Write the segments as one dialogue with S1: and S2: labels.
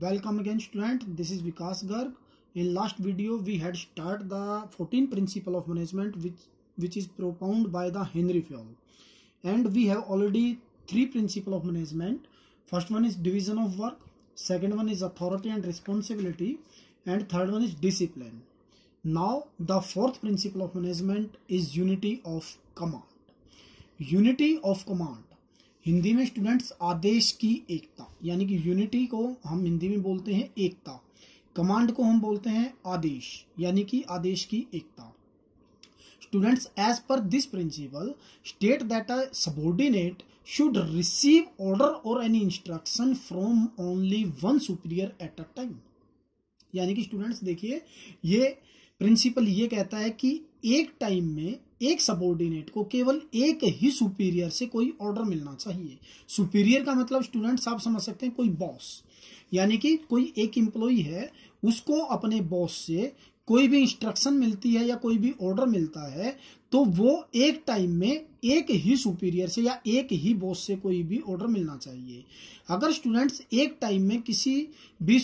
S1: Welcome again student, this is Vikas Garg. In last video we had started the 14 principle of management which is propounded by the Henry Fayol, and we have already 3 principle of management. First one is division of work, second one is authority and responsibility, and third one is discipline. Now the fourth principle of management is unity of command. Unity of command Hindi में students आदेश की एकता, यानी कि unity को हम हिंदी में बोलते हैं एकता, command को हम बोलते हैं आदेश, यानी कि आदेश की एकता. Students, as per this principle state that a subordinate should receive order और any instruction from only one superior at a time. यानी कि स्टूडेंट्स देखिए, ये प्रिंसिपल ये कहता है कि एक टाइम में एक सबऑर्डिनेट को केवल एक ही सुपीरियर से कोई ऑर्डर मिलना चाहिए. सुपीरियर का मतलब स्टूडेंट्स आप समझ सकते हैं कोई बॉस, यानी कि कोई एक एम्प्लॉय है, उसको अपने बॉस से कोई भी इंस्ट्रक्शन मिलती है या कोई भी ऑर्डर मिलता है तो वो एक टाइम में एक ही सुपीरियर से या एक ही बॉस से कोई भी ऑर्डर मिलना चाहिए. अगर स्टूडेंट्स एक टाइम में किसी भी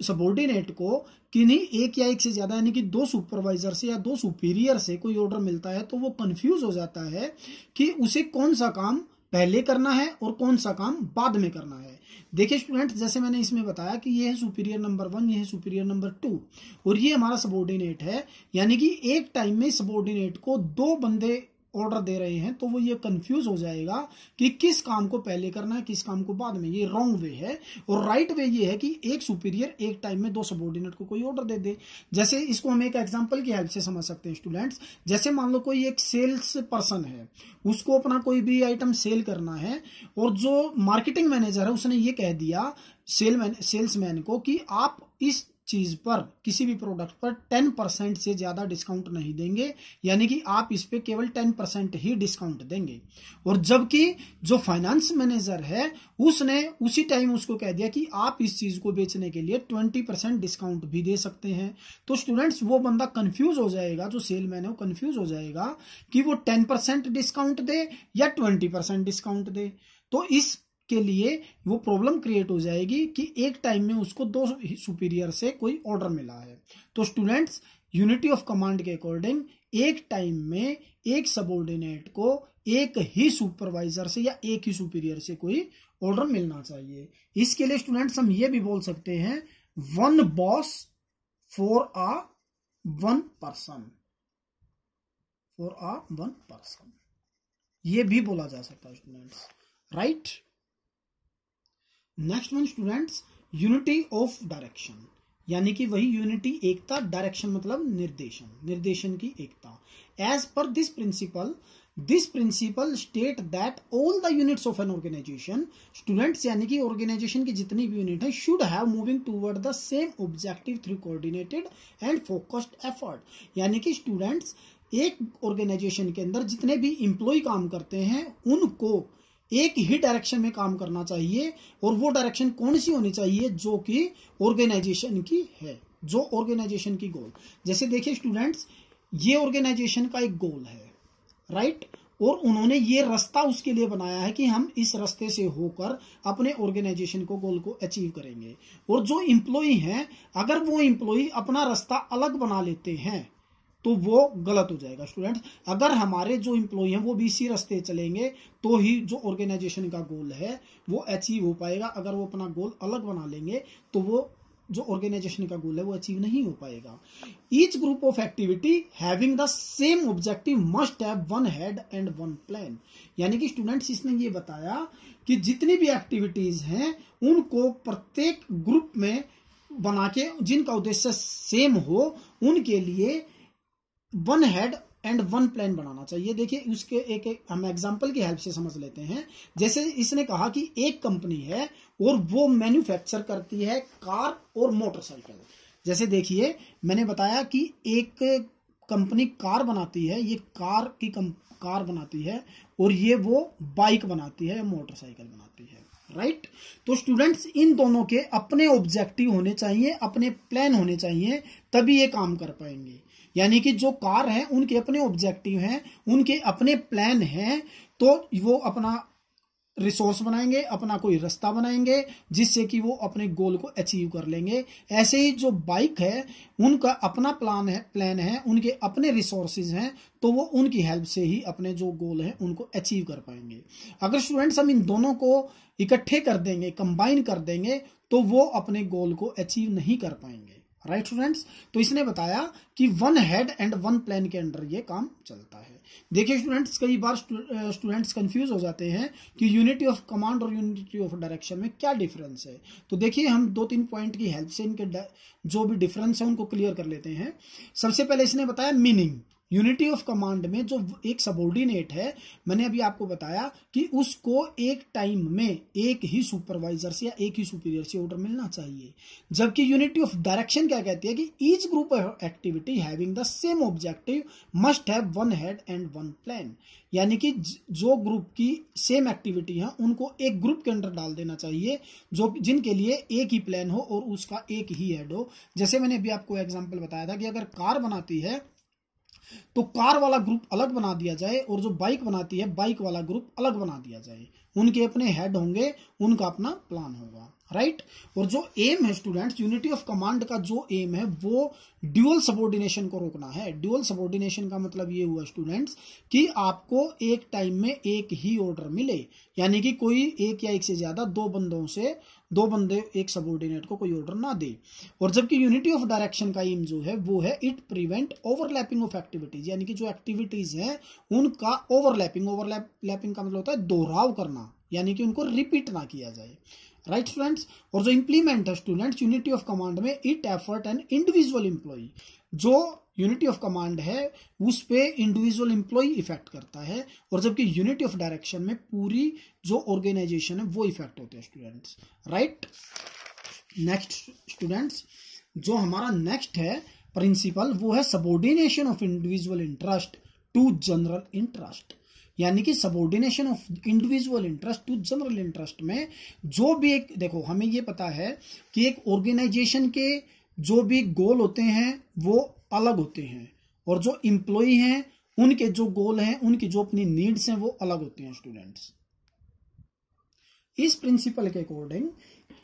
S1: सबऑर्डिनेट को किन्हीं एक या एक से ज्यादा यानी कि 2 सुपरवाइजर से या 2 सुपीरियर से कोई ऑर्डर मिलता है तो वो कंफ्यूज हो जाता है कि उसे कौन सा काम पहले करना है और कौन सा काम बाद में करना है. देखिए स्टूडेंट्स, जैसे मैंने इसमें बताया कि ये है सुपीरियर नंबर 1, ये है सुपीरियर नंबर 2 और ये हमारा सबऑर्डिनेट है, यानी कि एक टाइम में सबऑर्डिनेट को 2 बंदे ऑर्डर दे रहे हैं तो वो ये कंफ्यूज हो जाएगा कि किस काम को पहले करना है, किस काम को बाद में. ये रॉन्ग वे है. और राइट वे ये है कि एक सुपीरियर एक टाइम में 2 सबऑर्डिनेट को कोई ऑर्डर दे दे. जैसे इसको हम एक एग्जांपल की हेल्प से समझ सकते हैं स्टूडेंट्स. जैसे मान लो कोई एक सेल्स पर्सन है, उसको अपना कोई भी आइटम सेल करना है और जो मार्केटिंग मैनेजर है उसने ये कह दिया सेल्समैन को कि आप इस चीज पर, किसी भी प्रोडक्ट पर 10% से ज्यादा डिस्काउंट नहीं देंगे, यानी कि आप इस पे केवल 10% ही डिस्काउंट देंगे. और जबकि जो फाइनेंस मैनेजर है उसने उसी टाइम उसको कह दिया कि आप इस चीज को बेचने के लिए 20% डिस्काउंट भी दे सकते हैं. तो स्टूडेंट्स वो बंदा कंफ्यूज हो जाएगा, जो सेलमैन है वो कंफ्यूज हो जाएगा कि वो 10% डिस्काउंट दे या 20% डिस्काउंट दे. तो इस के लिए वो प्रॉब्लम क्रिएट हो जाएगी कि एक टाइम में उसको 2 सुपीरियर से कोई ऑर्डर मिला है. तो स्टूडेंट्स, यूनिटी ऑफ कमांड के अकॉर्डिंग एक टाइम में एक सबऑर्डिनेट को एक ही सुपरवाइजर से या एक ही सुपीरियर से कोई ऑर्डर मिलना चाहिए. इसके लिए स्टूडेंट्स हम ये भी बोल सकते हैं one boss for a one person, ये भी बोला जा सकता है students, right. Next one students, unity of direction, यानी कि वही यूनिटी एकता, डायरेक्शन मतलब निर्देशन की एकता. As per this principle state that all the units of an organisation, students यानी कि ऑर्गेनाइजेशन की जितनी भी यूनिट है should have moving toward the same objective through coordinated and focused effort. यानी कि स्टूडेंट्स एक ऑर्गेनाइजेशन के अंदर जितने भी इंप्लॉय काम करते हैं उनको एक ही डायरेक्शन में काम करना चाहिए, और वो डायरेक्शन कौन सी होनी चाहिए, जो कि ऑर्गेनाइजेशन की है, जो ऑर्गेनाइजेशन की गोल. जैसे देखिए स्टूडेंट्स, ये ऑर्गेनाइजेशन का एक गोल है, राइट, और उन्होंने ये रास्ता उसके लिए बनाया है कि हम इस रास्ते से होकर अपने ऑर्गेनाइजेशन को गोल को अचीव करेंगे. और जो इंप्लॉय हैं, अगर वो इंप्लॉय अपना रास्ता अलग बना लेते हैं तो वो गलत हो जाएगा. स्टूडेंट्स, अगर हमारे जो इंप्लॉय हैं वो भी इसी रास्ते चलेंगे तो ही जो ऑर्गेनाइजेशन का गोल है वो अचीव हो पाएगा. अगर वो अपना गोल अलग बना लेंगे तो वो जो ऑर्गेनाइजेशन का गोल है वो अचीव नहीं हो पाएगा. Each group of activity having the same objective must have one head and one plan. यानी कि स्टूडेंट्स इसने ये बताया कि जितनी भी एक्टिविटीज हैं उनको प्रत्येक ग्रुप में बना के, जिनका उद्देश्य सेम हो, उनके लिए one head and one plan बनाना चाहिए. देखिए उसके एक हम एग्जांपल की हेल्प से समझ लेते हैं. जैसे इसने कहा कि एक कंपनी है और वो मैन्युफैक्चर करती है कार और मोटरसाइकिल. जैसे देखिए मैंने बताया कि एक कंपनी कार बनाती है, ये कार बनाती है, और ये वो बाइक बनाती है, मोटरसाइकिल बनाती है, राइट. तो स्टूडेंट्स इन दोनों के अपने ऑब्जेक्टिव होने चाहिए, अपने प्लान होने चाहिए, तभी ये काम कर पाएंगे. यानी कि जो कार है उनके अपने ऑब्जेक्टिव हैं, उनके अपने प्लान हैं, तो वो अपना रिसोर्स बनाएंगे, अपना कोई रास्ता बनाएंगे जिससे कि वो अपने गोल को अचीव कर लेंगे। ऐसे ही जो बाइक है उनका अपना प्लान है, उनके अपने रिसोर्सेज हैं, तो वो उनकी हेल्प से ही अपने जो गोल है उनको अचीव कर पाएंगे। अगर स्टूडेंट्स हम इन दोनों को इकट्ठे कर देंगे, कंबाइन कर देंगे, तो वो अपने गोल को अचीव नहीं कर पाएंगे। राइट स्टूडेंट्स, तो इसने बताया कि one head and one plan के अंडर ये काम चलता है। देखिए स्टूडेंट्स, कई बार स्टूडेंट्स कंफ्यूज हो जाते हैं कि यूनिटी ऑफ कमांड और यूनिटी ऑफ डायरेक्शन में क्या डिफरेंस है। तो देखिए हम 2-3 पॉइंट की हेल्प से इनके जो भी डिफरेंस है उनको क्लियर कर लेते हैं। सबसे पहले इसने बताया मीनिंग। यूनिटी ऑफ कमांड में जो एक सबऑर्डिनेट है, मैंने अभी आपको बताया कि उसको एक टाइम में एक ही सुपरवाइजर से या एक ही सुपीरियर से ऑर्डर मिलना चाहिए। जबकि यूनिटी ऑफ डायरेक्शन क्या कहती है कि each group of activity having the same objective must have one head and one plan. यानी कि जो ग्रुप की सेम एक्टिविटी है उनको एक ग्रुप के अंदर डाल देना चाहिए, जो जिनके लिए एक ही प्लान हो और उसका एक ही हेड हो। जैसे मैंने अभी आपको एग्जांपल बताया था कि अगर कार बनाती है तो कार वाला ग्रुप अलग बना दिया जाए और जो बाइक बनाती है बाइक वाला ग्रुप अलग बना दिया जाए। उनके अपने हेड होंगे, उनका अपना प्लान होगा। राइट, और जो एम है स्टूडेंट्स, यूनिटी ऑफ कमांड का जो एम है वो ड्यूअल सबऑर्डिनेशन को रोकना है। ड्यूअल सबऑर्डिनेशन का मतलब ये हुआ स्टूडेंट्स कि आपको एक टाइम में एक ही ऑर्डर मिले, यानी कि कोई एक या एक से ज्यादा दो बंदे एक सबऑर्डिनेट को कोई ऑर्डर ना दे। और जबकि यूनिटी ऑफ डायरेक्शन का एम जो है वो है it prevent overlapping of activities, यानी कि जो एक्टिविटीज हैं उनका ओवरलैपिंग का मतलब होता है दोहराव करना, यानी कि उनको रिपीट ना किया जाए। राइट स्टूडेंट्स, और जो इंप्लीमेंट है स्टूडेंट्स यूनिटी ऑफ कमांड में it effort and individual employ, जो यूनिटी ऑफ कमांड है उस पे इंडिविजुअल एम्प्लॉय इफेक्ट करता है, और जबकि यूनिटी ऑफ डायरेक्शन में पूरी जो ऑर्गेनाइजेशन है वो इफेक्ट होते हैं स्टूडेंट्स। राइट, नेक्स्ट स्टूडेंट्स, जो हमारा नेक्स्ट है प्रिंसिपल वो है subordination of individual interest to general interest. यानी कि subordination of individual interest to general interest में जो भी एक, देखो हमें ये पता है कि एक ऑर्गेनाइजेशन के जो भी गोल होते हैं वो अलग होते हैं, और जो एम्प्लॉय हैं उनके जो गोल हैं, उनकी जो अपनी नीड्स हैं वो अलग होती हैं स्टूडेंट्स। इस प्रिंसिपल के अकॉर्डिंग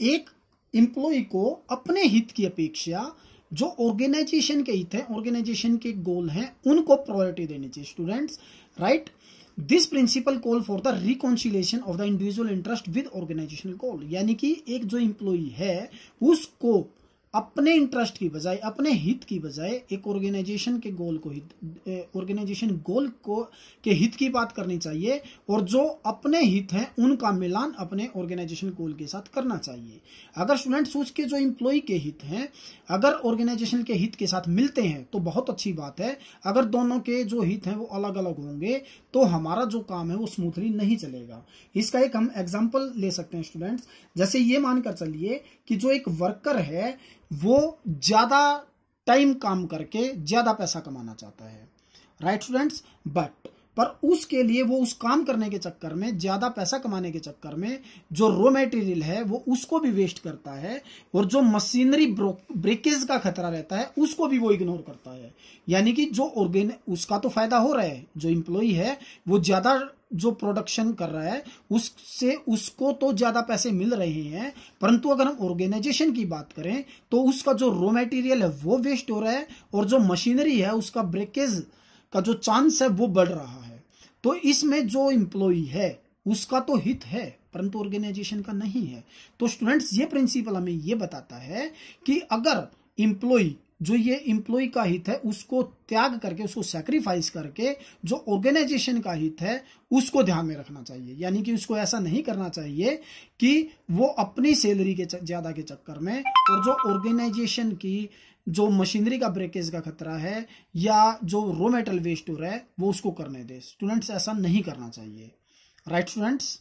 S1: एक एम्प्लॉय को अपने हित की अपेक्षा जो ऑर्गेनाइजेशन के हित हैं, ऑर्गेनाइजेशन के गोल हैं, उनको प्रायोरिटी देनी चाहिए students. Right, this principle call for the reconciliation of the individual interest with organisational goal. यानी कि एक जो एम्प्लॉय है उसको अपने इंटरेस्ट की बजाय, अपने हित की बजाय एक ऑर्गेनाइजेशन के गोल को ऑर्गेनाइजेशन गोल को के हित की बात करनी चाहिए, और जो अपने हित हैं उनका मिलान अपने ऑर्गेनाइजेशन गोल के साथ करना चाहिए। अगर स्टूडेंट्स उसके जो एम्प्लॉय के हित हैं अगर ऑर्गेनाइजेशन के हित के साथ मिलते हैं तो बहुत अच्छी बात है। अगर दोनों के जो हित हैं वो अलग अलग होंगे तो हमारा जो काम है वो स्मूथली नहीं चलेगा। इसका एक हम एग्जाम्पल ले सकते हैं स्टूडेंट्स, जैसे ये मानकर चलिए कि जो एक वर्कर है वो ज्यादा टाइम काम करके ज्यादा पैसा कमाना चाहता है। राइट स्टूडेंट्स, पर उसके लिए वो उस काम करने के चक्कर में, ज्यादा पैसा कमाने के चक्कर में जो रॉ मटेरियल है वो उसको भी वेस्ट करता है, और जो मशीनरी ब्रेकेज का खतरा रहता है उसको भी वो इग्नोर करता है। यानी कि जो उसका तो फायदा हो रहा है, जो एम्प्लॉय है वो ज्यादा जो प्रोडक्शन कर रहा है उससे उसको तो ज्यादा पैसे मिल रहे हैं, परंतु अगर हम ऑर्गेनाइजेशन की बात करें तो उसका जो रॉ मटेरियल है वो वेस्ट हो रहा है, और जो मशीनरी है उसका ब्रेकेज का जो चांस है वो बढ़ रहा है। तो इसमें जो एम्प्लॉय है उसका तो हित है परंतु ऑर्गेनाइजेशन का नहीं है। तो स्टूडेंट्स ये प्रिंसिपल हमें ये बताता है कि अगर एम्प्लॉय, जो ये एम्प्लॉय का हित है उसको त्याग करके, उसको सैक्रिफाइस करके जो ऑर्गेनाइजेशन का हित है उसको ध्यान में रखना चाहिए। यानी कि उसको ऐसा नहीं करना चाहिए कि वो अपनी सैलरी के ज्यादा के चक्कर में और जो ऑर्गेनाइजेशन की जो मशीनरी का ब्रेकेज का खतरा है या जो रॉ मेटेरियल वेस्ट हो रहा है वो उसको करने दे। स्टूडेंट्स ऐसा नहीं करना चाहिए। राइट स्टूडेंट्स,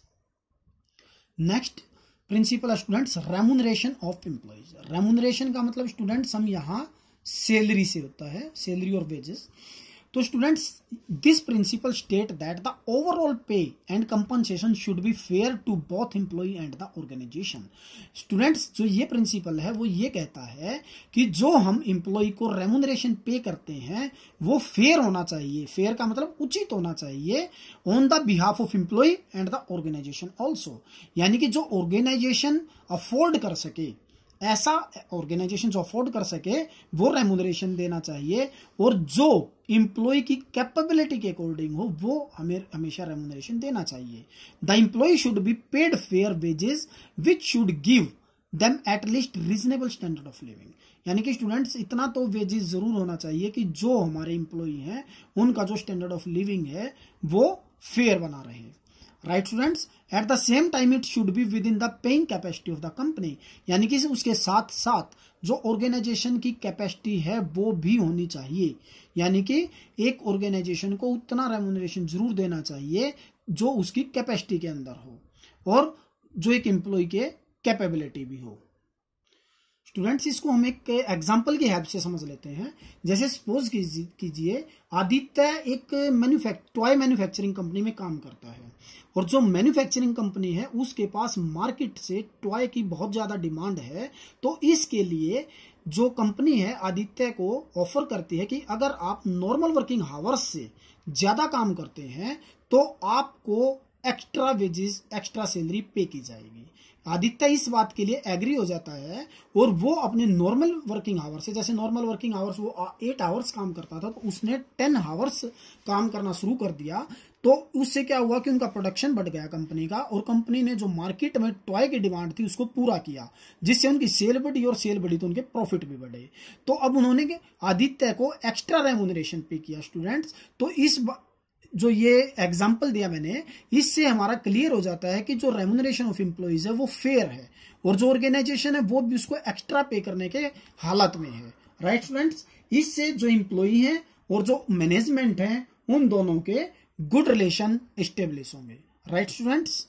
S1: नेक्स्ट प्रिंसिपल है students remuneration of employees. Remuneration का मतलब स्टूडेंट्स हम यहाँ सैलरी से होता है, सैलरी और वेजेस। तो students this principle state that the overall pay and compensation should be fair to both employ and the organisation. Students जो ये प्रिंसिपल है वो ये कहता है कि जो हम एम्प्लॉय को रेम्यूनरेशन पे करते हैं वो फेयर होना चाहिए। फेयर का मतलब उचित होना चाहिए on the behalf of employ and the organization also, यानी कि जो ऑर्गेनाइजेशन अफोर्ड कर सके, ऐसा ऑर्गेनाइजेशन जो अफोर्ड कर सके वो रेम्यूनरेशन देना चाहिए, और जो एम्प्लॉय की कैपेबिलिटी के अकॉर्डिंग हो वो हमें हमेशा रेम्यूनरेशन देना चाहिए। The employ should be paid fair wages which should give them at least reasonable standard of living, यानी कि स्टूडेंट्स इतना तो वेजेस जरूर होना चाहिए कि जो हमारे एम्प्लॉय हैं उनका जो स्टैंडर्ड ऑफ लिविंग है वो फेयर बना रहे। Right students, at the same time it should be with in the paying capacity of the company, यानी कि उसके साथ साथ जो ऑर्गेनाइजेशन की कैपेसिटी है वो भी होनी चाहिए, यानी कि एक ऑर्गेनाइजेशन को उतना रेम्यूनरेशन जरूर देना चाहिए जो उसकी कैपेसिटी के अंदर हो और जो एक एम्प्लॉय के कैपेबिलिटी भी हो। स्टूडेंट्स इसको हम एक एग्जांपल की हेल्प से समझ लेते हैं। जैसे सपोज कीजिए आदित्य एक टॉय मैन्युफैक्चरिंग कंपनी में काम करता है, और जो मैन्युफैक्चरिंग कंपनी है उसके पास मार्केट से टॉय की बहुत ज्यादा डिमांड है। तो इसके लिए जो कंपनी है आदित्य को ऑफर करती है कि अगर आप नॉर्मल वर्किंग आवर्स से ज्यादा काम करते हैं तो आपको एक्स्ट्रा वेजेस, एक्स्ट्रा सैलरी पे की जाएगी। आदित्य इस बात के लिए एग्री हो जाता है और वो अपने नॉर्मल वर्किंग आवर्स से, जैसे नॉर्मल वर्किंग आवर्स वो 8 आवर्स काम करता था, तो उसने 10 आवर्स काम करना शुरू कर दिया। तो उससे क्या हुआ कि उनका प्रोडक्शन बढ़ गया कंपनी का, और कंपनी ने जो मार्केट में टॉय की डिमांड थी उसको पूरा किया, जिससे उनकी सेल बढ़ी, और सेल बढ़ी तो उनके प्रॉफिट भी बढ़े। तो अब उन्होंने आदित्य को एक्स्ट्रा रेम्यूनरेशन पे किया। स्टूडेंट्स तो इस जो ये एग्जाम्पल दिया मैंने, इससे हमारा क्लियर हो जाता है कि जो रेम्यूनरेशन ऑफ एम्प्लॉइज है वो फेयर है, और जो ऑर्गेनाइजेशन है वो भी उसको एक्स्ट्रा पे करने के हालत में है। राइट स्टूडेंट्स, इससे जो एम्प्लॉई है और जो मैनेजमेंट है उन दोनों के गुड रिलेशन एस्टेब्लिश होंगे। Right students.